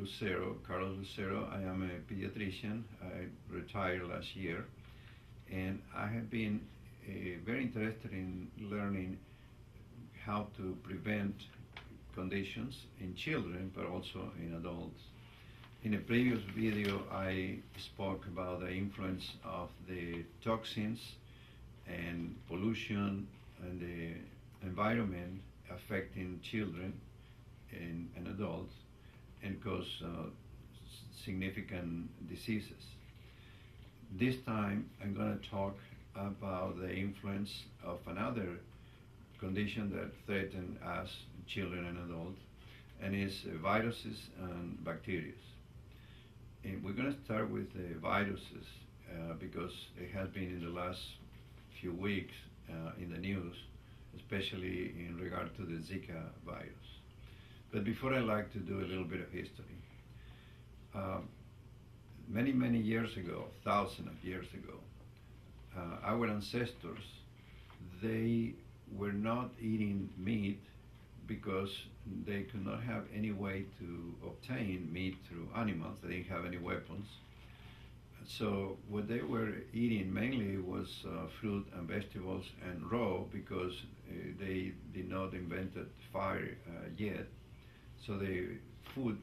Lucero, Carlos Lucero. I am a pediatrician. I retired last year, and I have been very interested in learning how to prevent conditions in children, but also in adults. In a previous video, I spoke about the influence of the toxins and pollution and the environment affecting children and adults and cause significant diseases. This time I'm going to talk about the influence of another condition that threaten us, children and adults, and is viruses and bacteria. And we're going to start with the viruses because it has been in the last few weeks in the news, especially in regard to the Zika virus. But before, I like to do a little bit of history. Many years ago, thousands of years ago, our ancestors, they were not eating meat because they could not have any way to obtain meat through animals. They didn't have any weapons. So what they were eating mainly was fruit and vegetables and raw because they did not invented fire yet. So the food,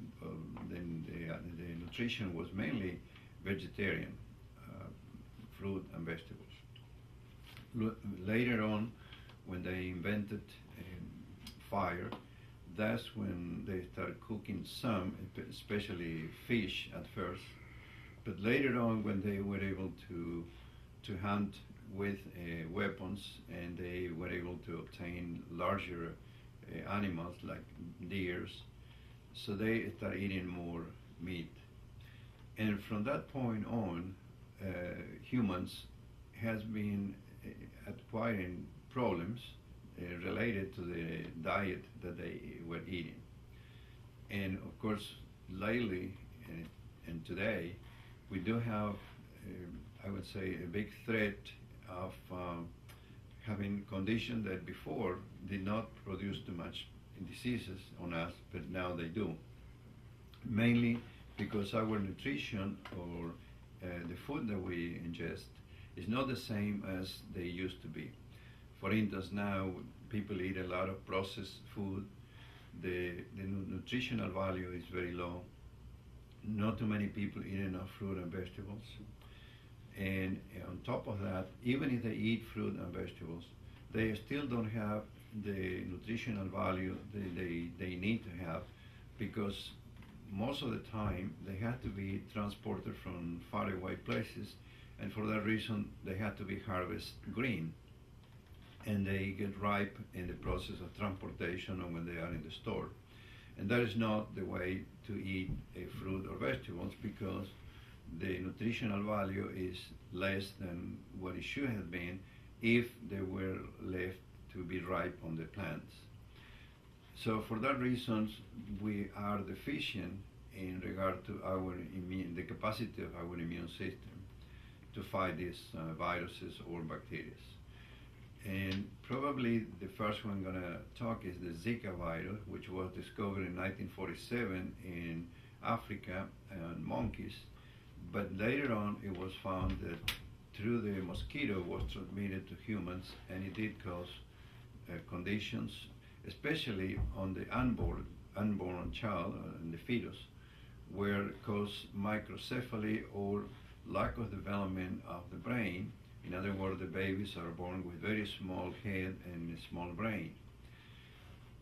the nutrition was mainly vegetarian, fruit and vegetables. Later on, when they invented fire, that's when they started cooking some, especially fish at first. But later on, when they were able to hunt with weapons and they were able to obtain larger animals like deers, so they started eating more meat. And from that point on, humans has been acquiring problems related to the diet that they were eating. And of course, lately and today, we do have, I would say, a big threat of having conditions that before did not produce too much diseases on us, but now they do. Mainly because our nutrition or the food that we ingest is not the same as they used to be. For instance, now people eat a lot of processed food. The nutritional value is very low. Not too many people eat enough fruit and vegetables. And on top of that, even if they eat fruit and vegetables, they still don't have the nutritional value they need to have because most of the time they have to be transported from faraway places, and for that reason they have to be harvested green, and they get ripe in the process of transportation or when they are in the store. And that is not the way to eat a fruit or vegetables because the nutritional value is less than what it should have been if they were left to be ripe on the plants. So for that reason, we are deficient in regard to the capacity of our immune system to fight these viruses or bacteria. And probably the first one I'm going to talk is the Zika virus, which was discovered in 1947 in Africa and monkeys. But later on, it was found that through the mosquito was transmitted to humans, and it did cause conditions, especially on the unborn child and the fetus, where it caused microcephaly or lack of development of the brain. In other words, the babies are born with very small head and a small brain.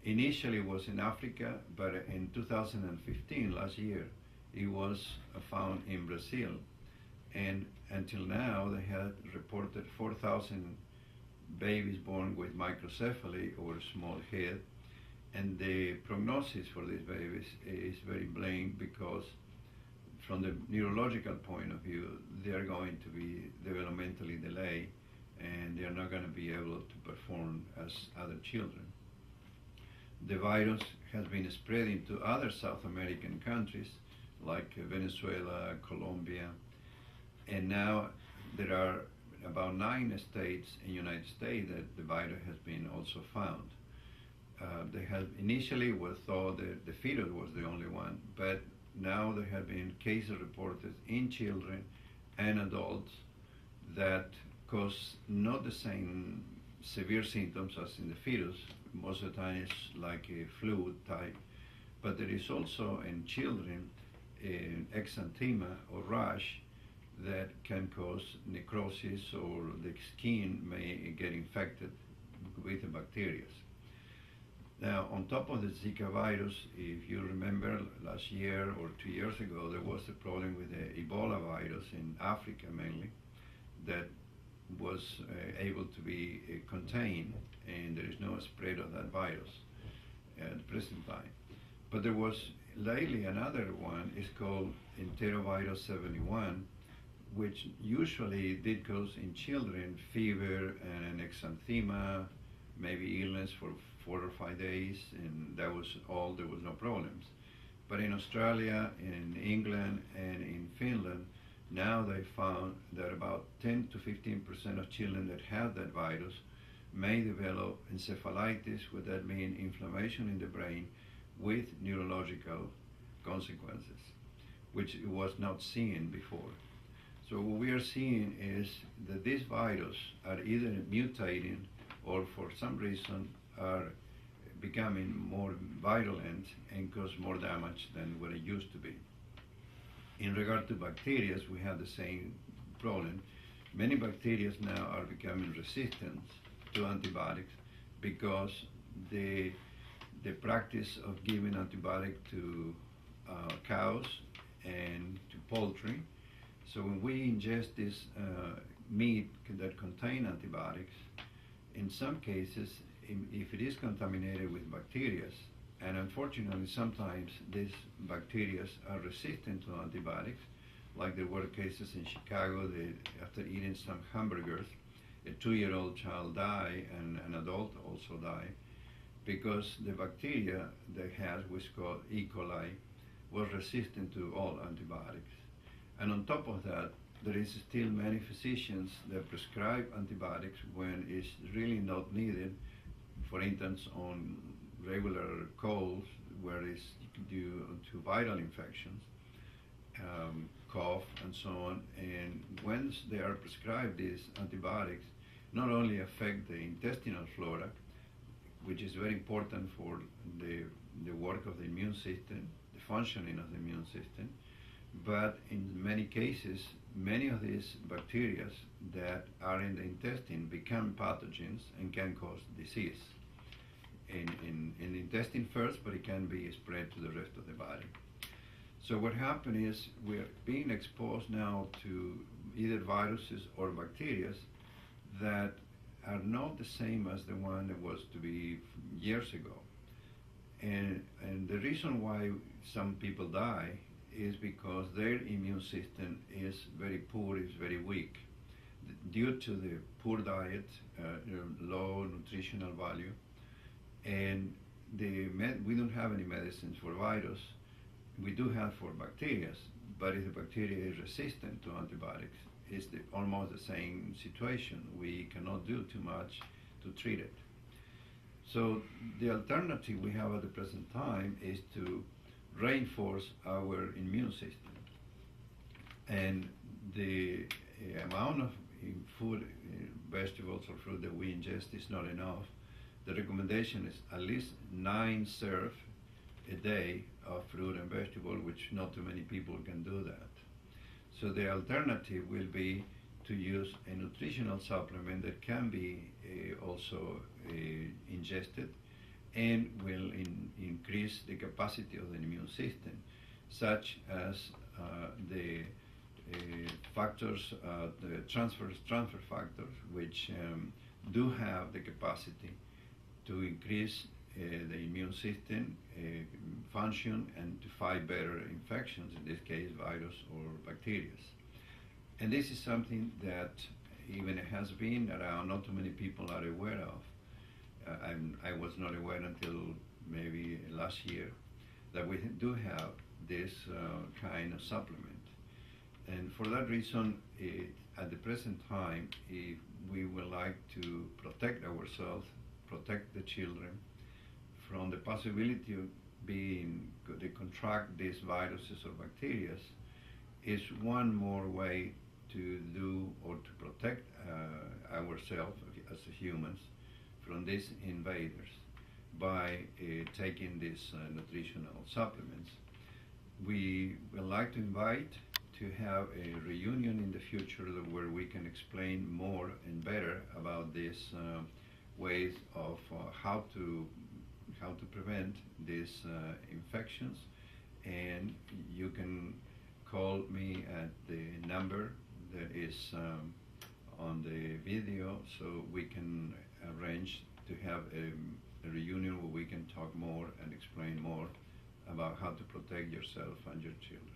Initially it was in Africa, but in 2015, last year, it was found in Brazil. And until now, they had reported 4,000 babies born with microcephaly or small head. And the prognosis for these babies is very bleak because from the neurological point of view, they are going to be developmentally delayed and they are not going to be able to perform as other children. The virus has been spreading to other South American countries like Venezuela, Colombia, and now there are about 9 states in the United States that the virus has been also found. They had initially was thought that the fetus was the only one, but now there have been cases reported in children and adults that cause not the same severe symptoms as in the fetus. Most of the time it's like a flu type, but there is also in children an exanthema or rash that can cause necrosis, or the skin may get infected with the bacteria. Now, on top of the Zika virus, if you remember last year or 2 years ago, there was a problem with the Ebola virus in Africa mainly that was able to be contained, and there is no spread of that virus at the present time. But there was lately another one, is called enterovirus 71, which usually did cause in children fever and exanthema, maybe illness for 4 or 5 days, and that was all, there was no problems. But in Australia, in England, and in Finland, now they found that about 10 to 15% of children that have that virus may develop encephalitis, what that means inflammation in the brain with neurological consequences, which was not seen before. So what we are seeing is that these viruses are either mutating or for some reason are becoming more virulent and cause more damage than what it used to be. In regard to bacteria, we have the same problem. Many bacteria now are becoming resistant to antibiotics because the practice of giving antibiotic to cows and to poultry. So when we ingest this meat that contain antibiotics, in some cases, if it is contaminated with bacteria, and unfortunately sometimes these bacteria are resistant to antibiotics, like there were cases in Chicago that after eating some hamburgers, a 2-year-old child died and an adult also died because the bacteria they had, which called E. coli, was resistant to all antibiotics. And on top of that, there is still many physicians that prescribe antibiotics when it's really not needed. For instance, on regular colds, where it's due to viral infections, cough, and so on. And once they are prescribed these antibiotics, not only affect the intestinal flora, which is very important for the work of the immune system, the functioning of the immune system, but in many cases, many of these bacteria that are in the intestine become pathogens and can cause disease. In the intestine first, but it can be spread to the rest of the body. So what happened is we're being exposed now to either viruses or bacteria that are not the same as the one that was to be years ago. And the reason why some people die is because their immune system is very poor, is very weak, due to the poor diet, low nutritional value, and we don't have any medicines for virus. We do have for bacteria, but if the bacteria is resistant to antibiotics, it's almost the same situation. We cannot do too much to treat it. So the alternative we have at the present time is to reinforce our immune system. And the amount of food, vegetables or fruit that we ingest is not enough. The recommendation is at least 9 serves a day of fruit and vegetable, which not too many people can do that. So the alternative will be to use a nutritional supplement that can be also ingested and will increase the capacity of the immune system, such as the factors, the transfer factors, which do have the capacity to increase the immune system function and to fight better infections, in this case virus or bacteria. And this is something that even has been around, not too many people are aware of. I was not aware until maybe last year that we do have this kind of supplement. And for that reason, at the present time, if we would like to protect ourselves, protect the children from the possibility of they contract these viruses or bacteria is one more way to do or to protect ourselves as humans from these invaders by taking these nutritional supplements. We would like to invite to have a reunion in the future where we can explain more and better about these ways of how to prevent these infections, and you can call me at the number that is on the video, so we can arrange to have a reunion where we can talk more and explain more about how to protect yourself and your children.